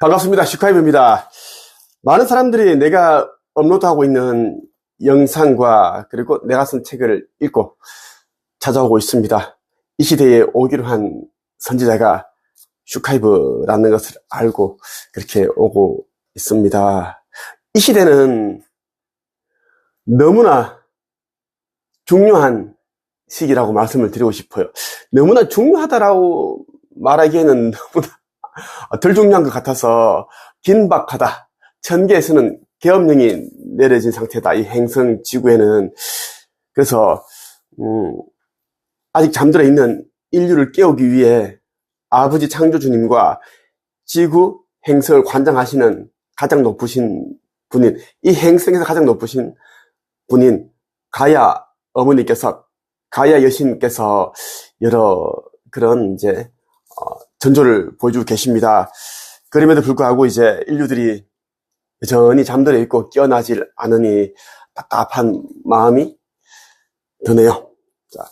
반갑습니다. 슈카이브입니다. 많은 사람들이 내가 업로드하고 있는 영상과 그리고 내가 쓴 책을 읽고 찾아오고 있습니다. 이 시대에 오기로 한 선지자가 슈카이브라는 것을 알고 그렇게 오고 있습니다. 이 시대는 너무나 중요한 시기라고 말씀을 드리고 싶어요. 너무나 중요하다라고 말하기에는 너무나 덜 중요한 것 같아서 긴박하다. 천계에서는 계엄령이 내려진 상태다. 이 행성 지구에는. 그래서 아직 잠들어 있는 인류를 깨우기 위해 아버지 창조주님과 지구 행성을 관장하시는 가장 높으신 분인, 이 행성에서 가장 높으신 분인 가야 어머니께서, 가야 여신께서 여러 그런 이제 전조를 보여주고 계십니다. 그럼에도 불구하고 이제 인류들이 여전히 잠들어 있고 깨어나질 않으니 답답한 마음이 드네요. 자,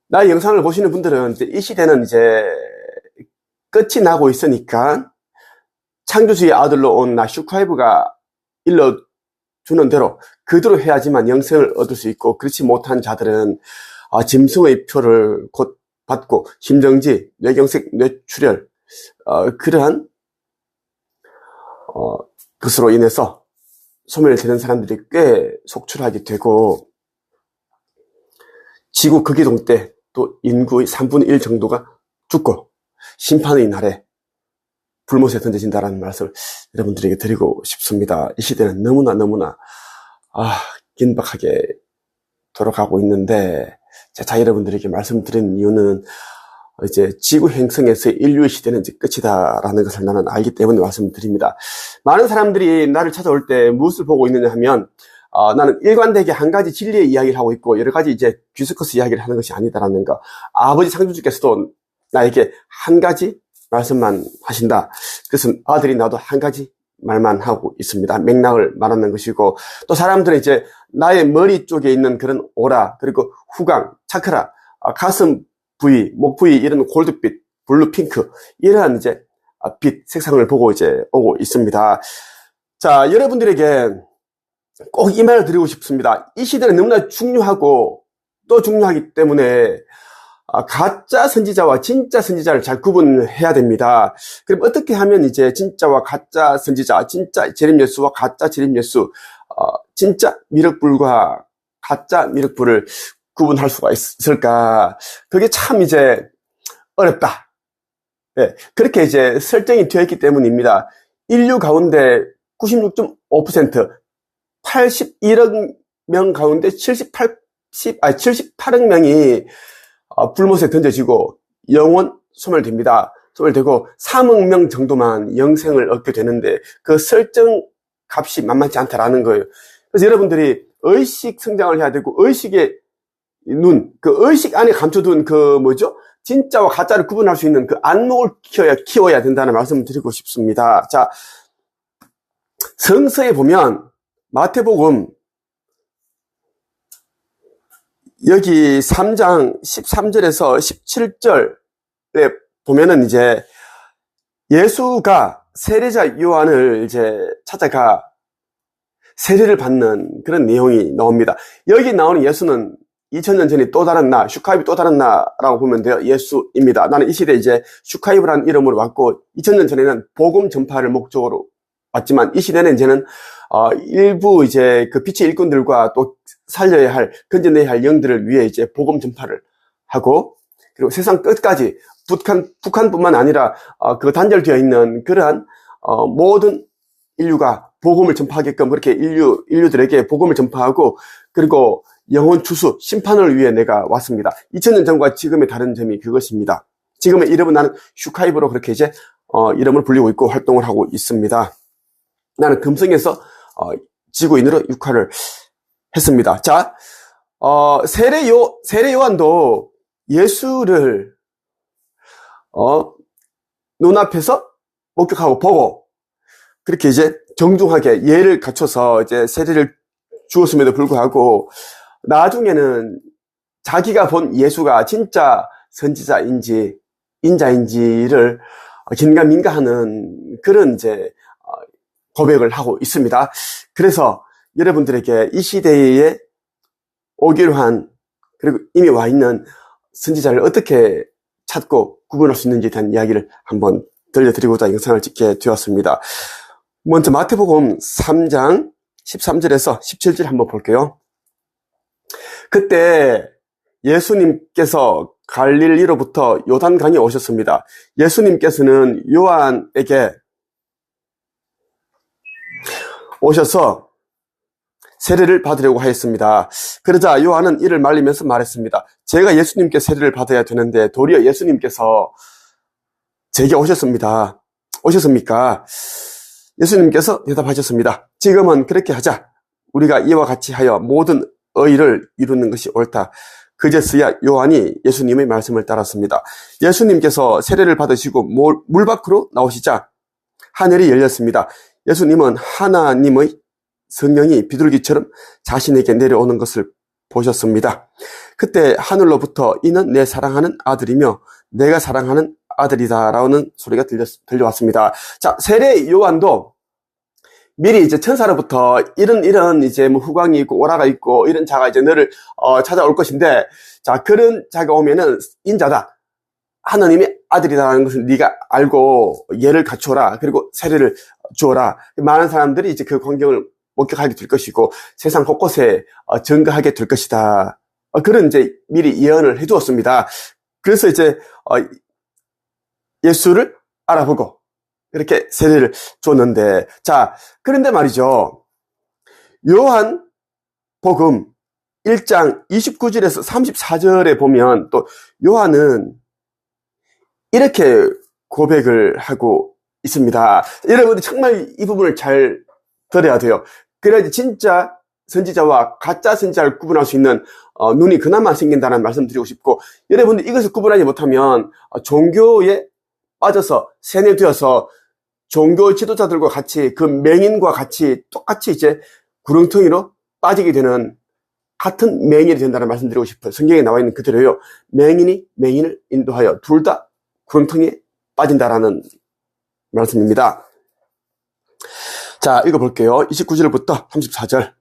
나의 영상을 보시는 분들은 이제 이 시대는 이제 끝이 나고 있으니까 창조주의 아들로 온 나 슈카이브가 일러주는 대로 그대로 해야지만 영생을 얻을 수 있고, 그렇지 못한 자들은 짐승의 표를 곧 받고 심정지, 뇌경색, 뇌출혈 그러한 것으로 인해서 소멸되는 사람들이 꽤 속출하게 되고, 지구 극이동 때 또 인구의 3분의 1 정도가 죽고 심판의 날에 불못에 던져진다라는 말씀을 여러분들에게 드리고 싶습니다. 이 시대는 너무나 긴박하게 돌아가고 있는데, 제가 여러분들에게 말씀드리는 이유는 이제 지구 행성에서의 인류의 시대는 이제 끝이다라는 것을 나는 알기 때문에 말씀드립니다. 많은 사람들이 나를 찾아올 때 무엇을 보고 있느냐 하면, 나는 일관되게 한 가지 진리의 이야기를 하고 있고 여러 가지 이제 뒤섞어서 이야기를 하는 것이 아니다라는 거. 아버지 창조주께서도 나에게 한 가지 말씀만 하신다. 그래서 아들이 나도 한 가지 말만 하고 있습니다. 맥락을 말하는 것이고, 또 사람들은 이제 나의 머리 쪽에 있는 그런 오라, 그리고 후광, 차크라, 가슴 부위, 목 부위, 이런 골드빛, 블루, 핑크, 이러한 이제 빛, 색상을 보고 이제 오고 있습니다. 자, 여러분들에게 꼭 이 말을 드리고 싶습니다. 이 시대는 너무나 중요하고 또 중요하기 때문에 가짜 선지자와 진짜 선지자를 잘 구분해야 됩니다. 그럼 어떻게 하면 이제 진짜와 가짜 선지자, 진짜 재림 예수와 가짜 재림 예수, 진짜 미륵불과 가짜 미륵불을 구분할 수가 있을까? 그게 참 이제 어렵다. 네, 그렇게 이제 설정이 되어 있기 때문입니다. 인류 가운데 96.5%, 81억 명 가운데 78억 명이 불못에 던져지고 영원 소멸됩니다. 소멸되고 3억 명 정도만 영생을 얻게 되는데, 그 설정 값이 만만치 않다라는 거예요. 그래서 여러분들이 의식 성장을 해야 되고, 의식의 눈, 그 의식 안에 감춰둔 그 진짜와 가짜를 구분할 수 있는 그 안목을 키워야 된다는 말씀을 드리고 싶습니다. 자, 성서에 보면 마태복음 여기 3장 13절에서 17절에 보면은 이제 예수가 세례자 요한을 이제 찾아가 세례를 받는 그런 내용이 나옵니다. 여기 나오는 예수는 2000년 전에 또 다른 나, 슈카이브 또 다른 나라고 보면 돼요. 예수입니다. 나는 이 시대에 이제 슈카이브라는 이름으로 왔고, 2000년 전에는 복음 전파를 목적으로 왔지만, 이 시대는 이제는 일부 이제 그 빛의 일꾼들과 또 살려야 할, 건져내야 할 영들을 위해 이제 복음 전파를 하고, 그리고 세상 끝까지 북한뿐만 아니라 그 단절되어 있는 그러한 모든 인류가 복음을 전파하게끔 그렇게 인류들에게 복음을 전파하고, 그리고 영혼 추수, 심판을 위해 내가 왔습니다. 2000년 전과 지금의 다른 점이 그것입니다. 지금의 이름은 나는 슈카이브로 그렇게 이제 이름을 불리고 있고 활동을 하고 있습니다. 나는 금성에서 지구인으로 육화를 했습니다. 자, 세례 요한도 예수를 눈앞에서 목격하고 보고 그렇게 이제 정중하게 예를 갖춰서 이제 세례를 주었음에도 불구하고, 나중에는 자기가 본 예수가 진짜 선지자인지 인자인지를 긴가민가하는 그런 이제 고백을 하고 있습니다. 그래서 여러분들에게 이 시대에 오기로 한, 그리고 이미 와 있는 선지자를 어떻게 찾고 구분할 수 있는지에 대한 이야기를 한번 들려드리고자 영상을 찍게 되었습니다. 먼저 마태복음 3장 13절에서 17절 한번 볼게요. 그때 예수님께서 갈릴리로부터 요단강에 오셨습니다. 예수님께서는 요한에게 오셔서 세례를 받으려고 하였습니다. 그러자 요한은 이를 말리면서 말했습니다. 제가 예수님께 세례를 받아야 되는데 도리어 예수님께서 제게 오셨습니까? 예수님께서 대답하셨습니다. 지금은 그렇게 하자. 우리가 이와 같이 하여 모든 의를 이루는 것이 옳다. 그제서야 요한이 예수님의 말씀을 따랐습니다. 예수님께서 세례를 받으시고 물 밖으로 나오시자 하늘이 열렸습니다. 예수님은 하나님의 성령이 비둘기처럼 자신에게 내려오는 것을 보셨습니다. 그때 하늘로부터 이는 내 사랑하는 아들이며 내가 사랑하는 아들이다 라는 소리가 들려왔습니다. 자, 세례 요한도 미리 이제 천사로부터 이런 이제 뭐 후광이 있고 오라가 있고 이런 자가 이제 너를 찾아올 것인데, 자, 그런 자가 오면은 인자다, 하나님의 아들이다라는 것을 네가 알고 예를 갖추어라, 그리고 세례를 주어라. 많은 사람들이 이제 그 광경을 목격하게 될 것이고 세상 곳곳에 증거하게 될 것이다. 그런 이제 미리 예언을 해두었습니다. 그래서 이제 예수를 알아보고 이렇게 세례를 줬는데, 자, 그런데 말이죠. 요한 복음 1장 29절에서 34절에 보면 또 요한은 이렇게 고백을 하고 있습니다. 여러분들 정말 이 부분을 잘 들어야 돼요. 그래야지 진짜 선지자와 가짜 선지자를 구분할 수 있는 눈이 그나마 생긴다는 말씀 드리고 싶고, 여러분들 이것을 구분하지 못하면 종교에 빠져서 세뇌되어서 종교 지도자들과 같이 그 맹인과 같이 똑같이 이제 구렁텅이로 빠지게 되는 같은 맹인이 된다는 말씀 드리고 싶어요. 성경에 나와 있는 그대로요. 맹인이 맹인을 인도하여 둘 다 구렁텅이에 빠진다라는 말씀입니다. 자, 읽어볼게요. 29절부터 34절.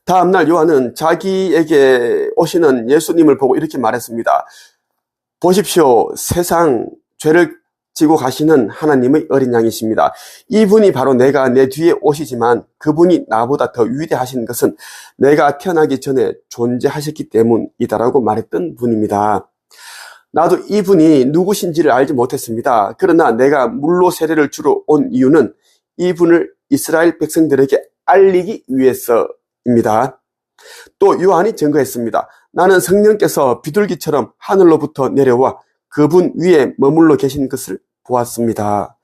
다음날 요한은 자기에게 오시는 예수님을 보고 이렇게 말했습니다. 보십시오. 세상 죄를 지고 가시는 하나님의 어린 양이십니다. 이분이 바로 내가 내 뒤에 오시지만 그분이 나보다 더 위대하신 것은 내가 태어나기 전에 존재하셨기 때문이다라고 말했던 분입니다. 나도 이분이 누구신지를 알지 못했습니다. 그러나 내가 물로 세례를 주러 온 이유는 이분을 이스라엘 백성들에게 알리기 위해서입니다. 또 요한이 증거했습니다. 나는 성령께서 비둘기처럼 하늘로부터 내려와 그분 위에 머물러 계신 것을 보았습니다.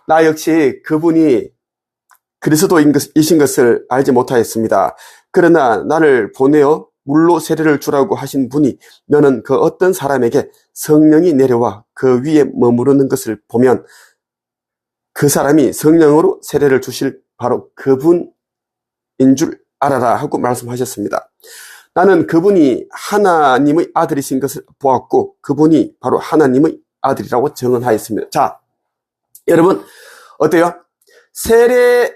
나 역시 그분이 그리스도이신 것을 알지 못하였습니다. 그러나 나를 보내어 물로 세례를 주라고 하신 분이 너는 그 어떤 사람에게 성령이 내려와 그 위에 머무르는 것을 보면 그 사람이 성령으로 세례를 주실 바로 그분인 줄 알아라 하고 말씀하셨습니다. 나는 그분이 하나님의 아들이신 것을 보았고 그분이 바로 하나님의 아들이라고 증언하였습니다. 자, 여러분 어때요? 세례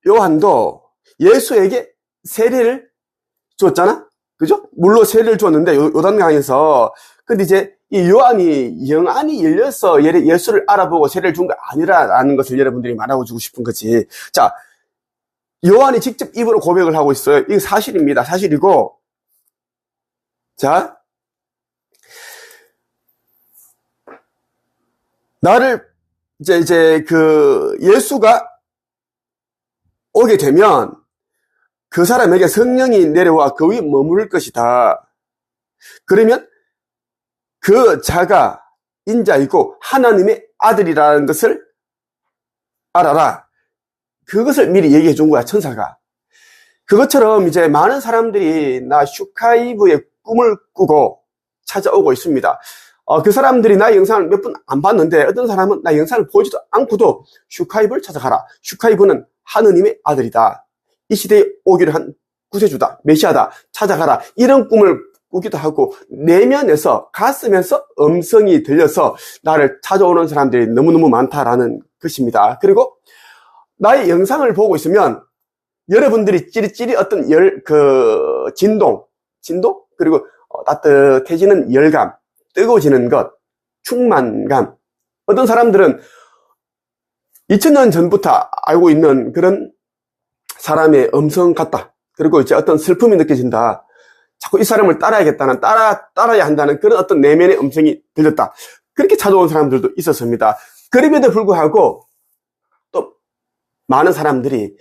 요한도 예수에게 세례를 줬잖아? 그죠? 물로 세례를 줬는데 요단강에서. 근데 이제 이 요한이 영안이 열려서 예수를 알아보고 세례를 준 거 아니라는 것을 여러분들이 말하고 주고 싶은 거지. 자, 요한이 직접 입으로 고백을 하고 있어요. 이게 사실입니다. 사실이고, 자, 나를 이제 그 예수가 오게 되면 그 사람에게 성령이 내려와 그 위에 머무를 것이다. 그러면 그 자가 인자이고 하나님의 아들이라는 것을 알아라. 그것을 미리 얘기해 준 거야, 천사가. 그것처럼 이제 많은 사람들이 나 슈카이브의 꿈을 꾸고 찾아오고 있습니다. 그 사람들이 나의 영상을 몇 분 안 봤는데 어떤 사람은 나의 영상을 보지도 않고도 슈카이브를 찾아가라. 슈카이브는 하느님의 아들이다. 이 시대에 오기를 한 구세주다. 메시아다. 찾아가라. 이런 꿈을 꾸기도 하고 내면에서 가슴에서 음성이 들려서 나를 찾아오는 사람들이 너무너무 많다라는 것입니다. 그리고 나의 영상을 보고 있으면 여러분들이 찌릿찌릿 어떤 진동 그리고 따뜻해지는 열감, 뜨거워지는 것, 충만감. 어떤 사람들은 2000년 전부터 알고 있는 그런 사람의 음성 같다. 그리고 이제 어떤 슬픔이 느껴진다. 자꾸 이 사람을 따라야겠다는, 따라야 한다는 그런 어떤 내면의 음성이 들렸다. 그렇게 찾아온 사람들도 있었습니다. 그럼에도 불구하고 또 많은 사람들이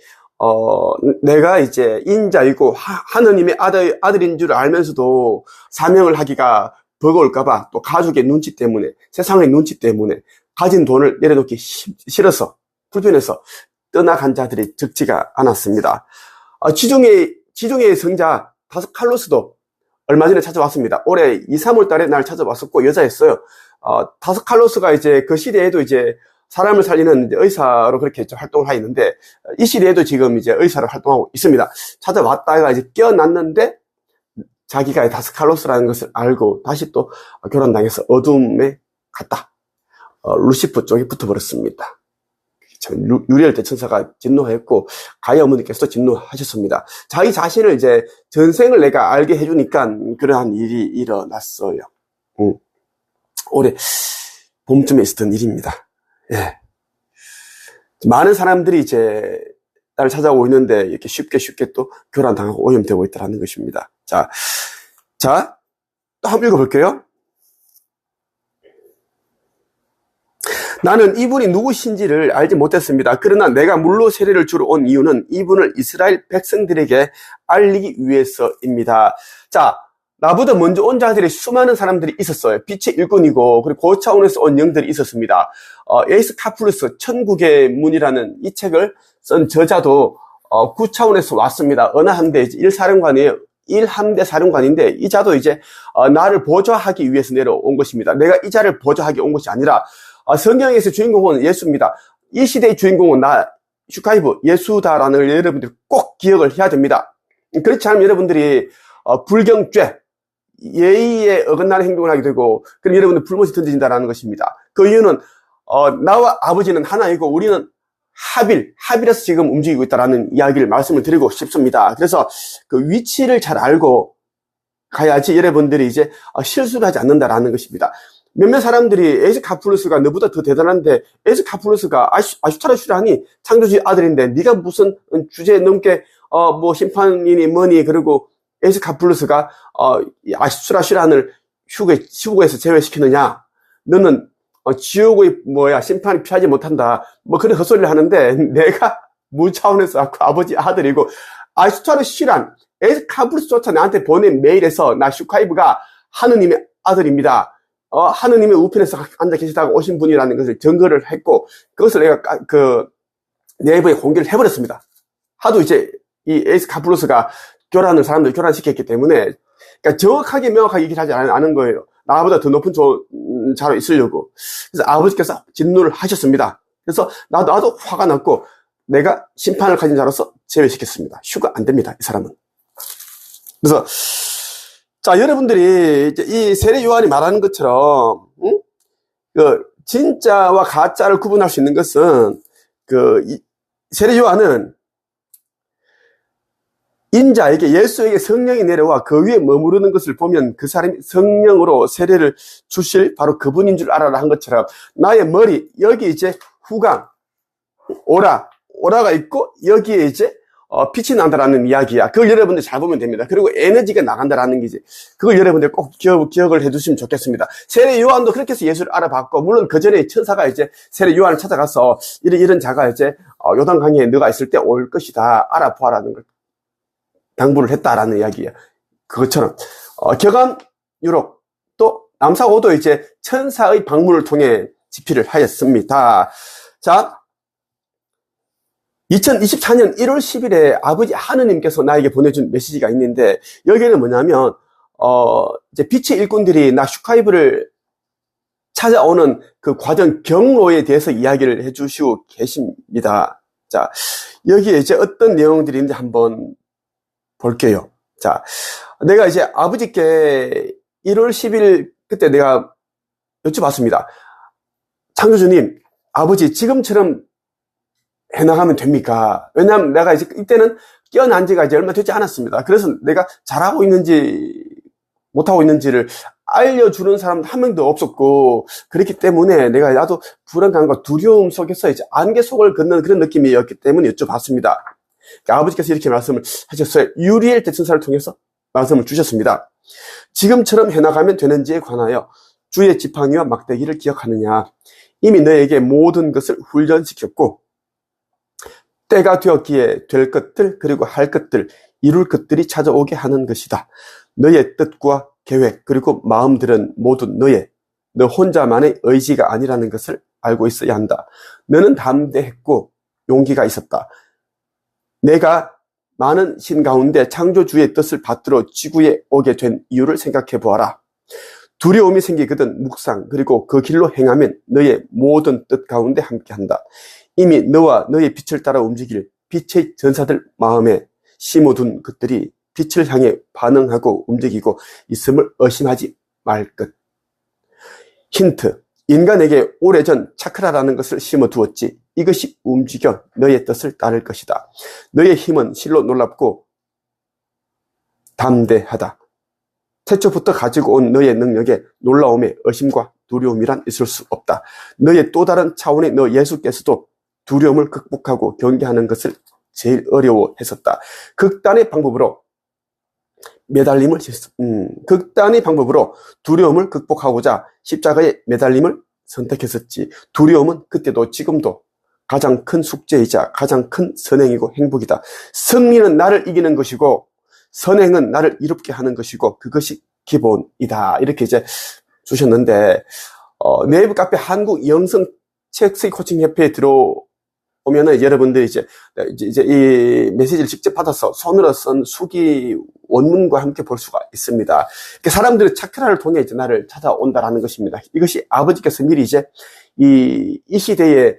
내가 이제 인자이고 하느님의 아들인 줄 알면서도 사명을 하기가 버거울까봐 또 가족의 눈치 때문에, 세상의 눈치 때문에 가진 돈을 내려놓기 싫어서, 불편해서 떠나간 자들이 적지가 않았습니다. 지중해의 성자 다스칼로스도 얼마 전에 찾아왔습니다. 올해 2, 3월 달에 날 찾아왔었고, 여자였어요. 다스칼로스가 이제 그 시대에도 이제 사람을 살리는 이제 의사로 그렇게 활동을 하고 있는데, 이 시대에도 지금 이제 의사로 활동하고 있습니다. 찾아왔다가 이제 깨어났는데, 자기가 다스칼로스라는 것을 알고 다시 또 결혼당해서 어둠에 갔다. 루시프 쪽에 붙어버렸습니다. 유리엘 대천사가 진노했고 가야 어머니께서도 진노하셨습니다. 자기 자신을 이제 전생을 내가 알게 해주니까 그러한 일이 일어났어요. 올해 봄쯤에 있었던 일입니다. 예. 많은 사람들이 이제 나를 찾아오고 있는데 이렇게 쉽게 또 교란당하고 오염되고 있다는 것입니다. 자, 또 한번 읽어볼게요. 나는 이분이 누구신지를 알지 못했습니다. 그러나 내가 물로 세례를 주러 온 이유는 이분을 이스라엘 백성들에게 알리기 위해서입니다. 자, 나보다 먼저 온 자들이 수많은 사람들이 있었어요. 빛의 일꾼이고 그리고 고차원에서 온 영들이 있었습니다. 에이스 카플루스 천국의 문이라는 이 책을 쓴 저자도 9차원에서 왔습니다. 어느 함대 일사령관이에요. 1함대 사령관인데 이 자도 이제 나를 보좌하기 위해서 내려온 것입니다. 내가 이 자를 보좌하기 온 것이 아니라 성경에서 주인공은 예수입니다. 이 시대의 주인공은 슈카이브, 예수다라는 걸 여러분들이 꼭 기억을 해야 됩니다. 그렇지 않으면 여러분들이 불경죄, 예의에 어긋나는 행동을 하게 되고 그럼 여러분들 불못이 던져진다는 것입니다. 그 이유는 나와 아버지는 하나이고 우리는 합일해서 지금 움직이고 있다라는 이야기를 말씀을 드리고 싶습니다. 그래서 그 위치를 잘 알고 가야지 여러분들이 이제 실수를 하지 않는다라는 것입니다. 몇몇 사람들이 에스카플루스가 너보다 더 대단한데 에스카플루스가 아슈타르슈라니 창조주의 아들인데 네가 무슨 주제 넘게 뭐 심판이니 뭐니 그리고 에스카플루스가 아슈타르슈란을 휴거에서 제외시키느냐 너는 지옥의 심판이 피하지 못한다 뭐 그런 헛소리를 하는데 내가 무차원에서 아버지 아들이고 아슈타르슈란 에스카플루스조차 나한테 보낸 메일에서 나 슈카이브가 하느님의 아들입니다. 하느님의 우편에서 앉아 계시다가 오신 분이라는 것을 증거를 했고, 그것을 내가 네이버에 공개를 해버렸습니다. 하도 이제, 이 에스카플루스가 사람들 교란시켰기 때문에, 그러니까 정확하게 명확하게 얘기를 하지 않은 거예요. 나보다 더 높은 자로 있으려고. 그래서 아버지께서 진노를 하셨습니다. 그래서 나도 화가 났고, 내가 심판을 가진 자로서 제외시켰습니다. 휴가 안 됩니다, 이 사람은. 그래서, 자, 여러분들이 이제 이 세례 요한이 말하는 것처럼, 진짜와 가짜를 구분할 수 있는 것은, 세례 요한은 인자에게 예수에게 성령이 내려와 그 위에 머무르는 것을 보면 그 사람이 성령으로 세례를 주실 바로 그분인 줄 알아라 한 것처럼 나의 머리, 여기 이제 후광, 오라가 있고 여기에 이제 빛이 난다라는 이야기야. 그걸 여러분들 잘 보면 됩니다. 그리고 에너지가 나간다라는 게지. 그걸 여러분들 꼭 기억을 해두시면 좋겠습니다. 세례 요한도 그렇게 해서 예수를 알아봤고, 물론 그 전에 천사가 이제 세례 요한을 찾아가서 이런 자가 이제 요단강에 너가 있을 때 올 것이다. 알아보아라는 걸 당부를 했다라는 이야기야. 그것처럼 격암 유록 또 남사오도 이제 천사의 방문을 통해 집필을 하였습니다. 자. 2024년 1월 10일에 아버지 하느님께서 나에게 보내준 메시지가 있는데, 여기에는 뭐냐면, 이제 빛의 일꾼들이 나 슈카이브를 찾아오는 그 과정 경로에 대해서 이야기를 해주시고 계십니다. 자, 여기에 이제 어떤 내용들이 있는지 한번 볼게요. 자, 내가 이제 아버지께 1월 10일 그때 내가 여쭤봤습니다. 창조주님, 아버지 지금처럼 해나가면 됩니까? 왜냐하면 내가 이제 이때는 깨어난 지가 이제 얼마 되지 않았습니다. 그래서 내가 잘하고 있는지 못하고 있는지를 알려주는 사람 한 명도 없었고, 그렇기 때문에 내가 나도 불안감과 두려움 속에서 이제 안개 속을 걷는 그런 느낌이었기 때문에 여쭤봤습니다. 그러니까 아버지께서 이렇게 말씀을 하셨어요. 유리엘 대천사를 통해서 말씀을 주셨습니다. 지금처럼 해나가면 되는지에 관하여 주의 지팡이와 막대기를 기억하느냐. 이미 너에게 모든 것을 훈련시켰고 때가 되었기에 될 것들 그리고 할 것들 이룰 것들이 찾아오게 하는 것이다. 너의 뜻과 계획 그리고 마음들은 모두 너 혼자만의 의지가 아니라는 것을 알고 있어야 한다. 너는 담대했고 용기가 있었다. 내가 많은 신 가운데 창조주의 뜻을 받들어 지구에 오게 된 이유를 생각해 보아라. 두려움이 생기거든 묵상 그리고 그 길로 행하면 너의 모든 뜻 가운데 함께한다. 이미 너와 너의 빛을 따라 움직일 빛의 전사들 마음에 심어둔 것들이 빛을 향해 반응하고 움직이고 있음을 의심하지 말 것. 힌트. 인간에게 오래전 차크라라는 것을 심어두었지. 이것이 움직여 너의 뜻을 따를 것이다. 너의 힘은 실로 놀랍고 담대하다. 태초부터 가지고 온 너의 능력에 놀라움에 의심과 두려움이란 있을 수 없다. 너의 또 다른 차원의 너 예수께서도 두려움을 극복하고 경계하는 것을 제일 어려워했었다. 극단의 방법으로 두려움을 극복하고자 십자가의 매달림을 선택했었지. 두려움은 그때도 지금도 가장 큰 숙제이자 가장 큰 선행이고 행복이다. 승리는 나를 이기는 것이고 선행은 나를 이롭게 하는 것이고 그것이 기본이다. 이렇게 이제 주셨는데 네이버 카페 한국 영성 책쓰기 코칭 협회에 들어오면은 여러분들이 이제 이 메시지를 직접 받아서 손으로 쓴 수기 원문과 함께 볼 수가 있습니다. 그러니까 사람들이 차크라를 통해 이제 나를 찾아온다라는 것입니다. 이것이 아버지께서 미리 이제 이 시대에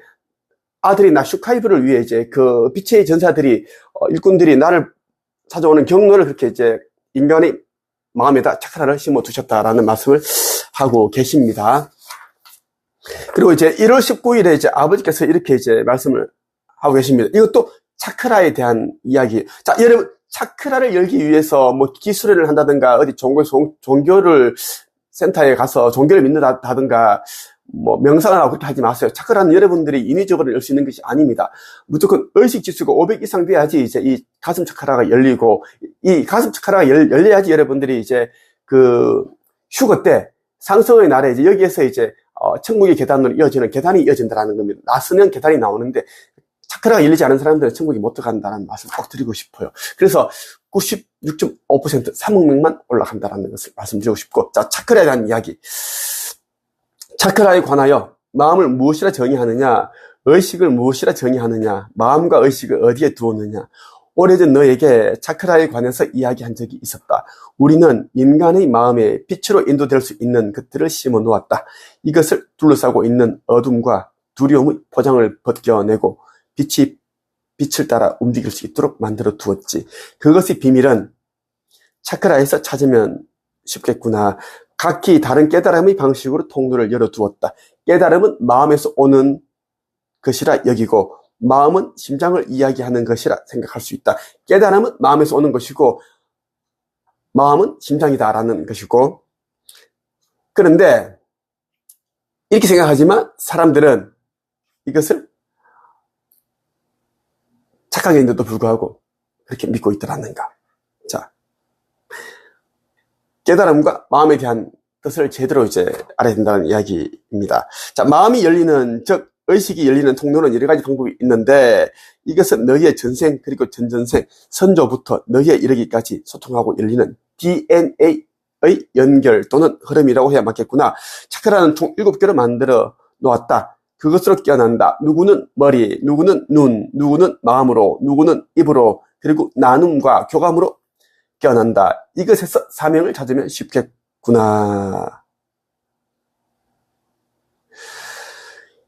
아들이 나 슈카이브를 위해 이제 그 빛의 전사들이 일꾼들이 나를 찾아오는 경로를 그렇게 이제 인간의 마음에다 차크라를 심어 두셨다라는 말씀을 하고 계십니다. 그리고 이제 1월 19일에 이제 아버지께서 이렇게 이제 말씀을 하고 계십니다. 이것도 차크라에 대한 이야기. 자, 여러분, 차크라를 열기 위해서 뭐 기술회를 한다든가 어디 종교를 센터에 가서 종교를 믿는다든가 뭐 명상을 하고 그렇게 하지 마세요. 차크라는 여러분들이 인위적으로 열 수 있는 것이 아닙니다. 무조건 의식 지수가 500 이상 돼야지 이제 이 가슴 차크라가 열리고 이 가슴 차크라가 열려야지 여러분들이 이제 그 휴거 때 상승의 날에 이제 여기에서 이제 천국의 계단으로 계단이 이어진다라는 겁니다. 나서면 계단이 나오는데 차크라가 열리지 않은 사람들은 천국에 못 들어간다는 말씀을 꼭 드리고 싶어요. 그래서 96.5% 3억 명만 올라간다는 것을 말씀드리고 싶고, 자, 차크라에 대한 이야기. 차크라에 관하여 마음을 무엇이라 정의하느냐, 의식을 무엇이라 정의하느냐, 마음과 의식을 어디에 두었느냐. 오래전 너에게 차크라에 관해서 이야기한 적이 있었다. 우리는 인간의 마음에 빛으로 인도될 수 있는 것들을 심어 놓았다. 이것을 둘러싸고 있는 어둠과 두려움의 포장을 벗겨내고 빛을 따라 움직일 수 있도록 만들어 두었지. 그것의 비밀은 차크라에서 찾으면 쉽겠구나. 각기 다른 깨달음의 방식으로 통로를 열어두었다. 깨달음은 마음에서 오는 것이라 여기고 마음은 심장을 이야기하는 것이라 생각할 수 있다. 깨달음은 마음에서 오는 것이고 마음은 심장이다라는 것이고, 그런데 이렇게 생각하지만 사람들은 이것을 착하게 있는데도 불구하고 그렇게 믿고 있더라는가. 자, 깨달음과 마음에 대한 뜻을 제대로 이제 알아야 된다는 이야기입니다. 자, 마음이 열리는, 즉 의식이 열리는 통로는 여러 가지 방법이 있는데 이것은 너희의 전생 그리고 전전생 선조부터 너희에 이르기까지 소통하고 열리는 DNA의 연결 또는 흐름이라고 해야 맞겠구나. 차크라는 총 7개로 만들어 놓았다. 그것으로 깨어난다. 누구는 머리, 누구는 눈, 누구는 마음으로, 누구는 입으로, 그리고 나눔과 교감으로 깨어난다. 이것에서 사명을 찾으면 쉽겠구나.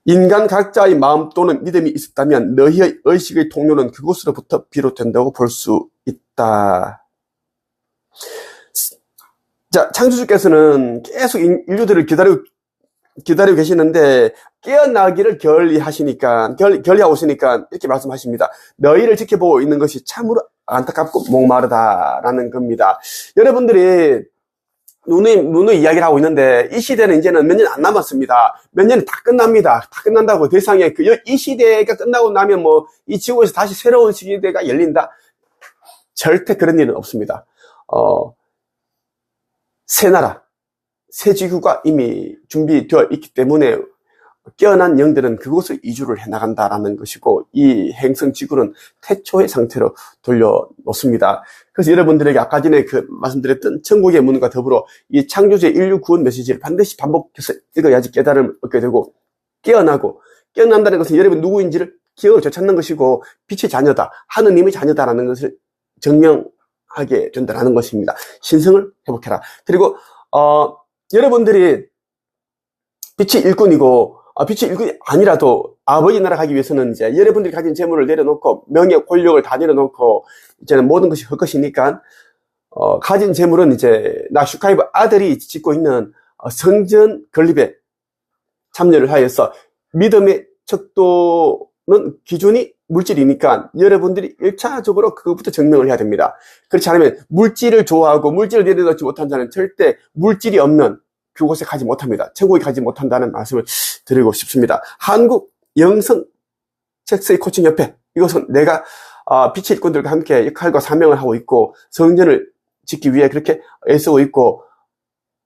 인간 각자의 마음 또는 믿음이 있었다면 너희의 의식의 통로는 그곳으로부터 비롯된다고 볼 수 있다. 자, 창조주께서는 계속 인류들을 기다리고 계시는데, 깨어나기를 결리하오시니까, 이렇게 말씀하십니다. 너희를 지켜보고 있는 것이 참으로 안타깝고 목마르다라는 겁니다. 여러분들이 누누이 이야기를 하고 있는데, 이 시대는 이제는 몇 년 안 남았습니다. 몇 년이 다 끝납니다. 다 끝난다고. 더 이상의 이 시대가 끝나고 나면 이 지구에서 다시 새로운 시대가 열린다? 절대 그런 일은 없습니다. 새 나라, 새 지구가 이미 준비되어 있기 때문에 깨어난 영들은 그곳을 이주를 해나간다라는 것이고, 이 행성 지구는 태초의 상태로 돌려놓습니다. 그래서 여러분들에게 아까 전에 말씀드렸던 천국의 문과 더불어 이 창조주의 인류 구원 메시지를 반드시 반복해서 읽어야지 깨달음을 얻게 되고, 깨어난다는 것은 여러분 누구인지를 기억을 되찾는 것이고, 빛의 자녀다, 하느님의 자녀다라는 것을 증명하게 된다는 것입니다. 신성을 회복해라. 그리고 여러분들이 빛의 일꾼이고, 빛의 일꾼이 아니라도 아버지 나라 가기 위해서는 이제 여러분들이 가진 재물을 내려놓고, 명예, 권력을 다 내려놓고, 이제는 모든 것이 헛것이니까, 가진 재물은 이제, 슈카이브 아들이 짓고 있는 성전 건립에 참여를 하여서 믿음의 척도는 기준이 물질이니까 여러분들이 1차적으로 그것부터 증명을 해야 됩니다. 그렇지 않으면 물질을 좋아하고 물질을 내려놓지 못한 자는 절대 물질이 없는 그곳에 가지 못합니다. 천국에 가지 못한다는 말씀을 드리고 싶습니다. 한국 영성 섹스의 코칭 협회, 이것은 내가 빛의 일꾼들과 함께 역할과 사명을 하고 있고 성전을 짓기 위해 그렇게 애쓰고 있고,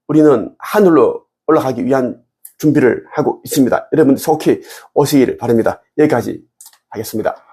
우리는 하늘로 올라가기 위한 준비를 하고 있습니다. 여러분들 속히 오시기를 바랍니다. 여기까지 하겠습니다.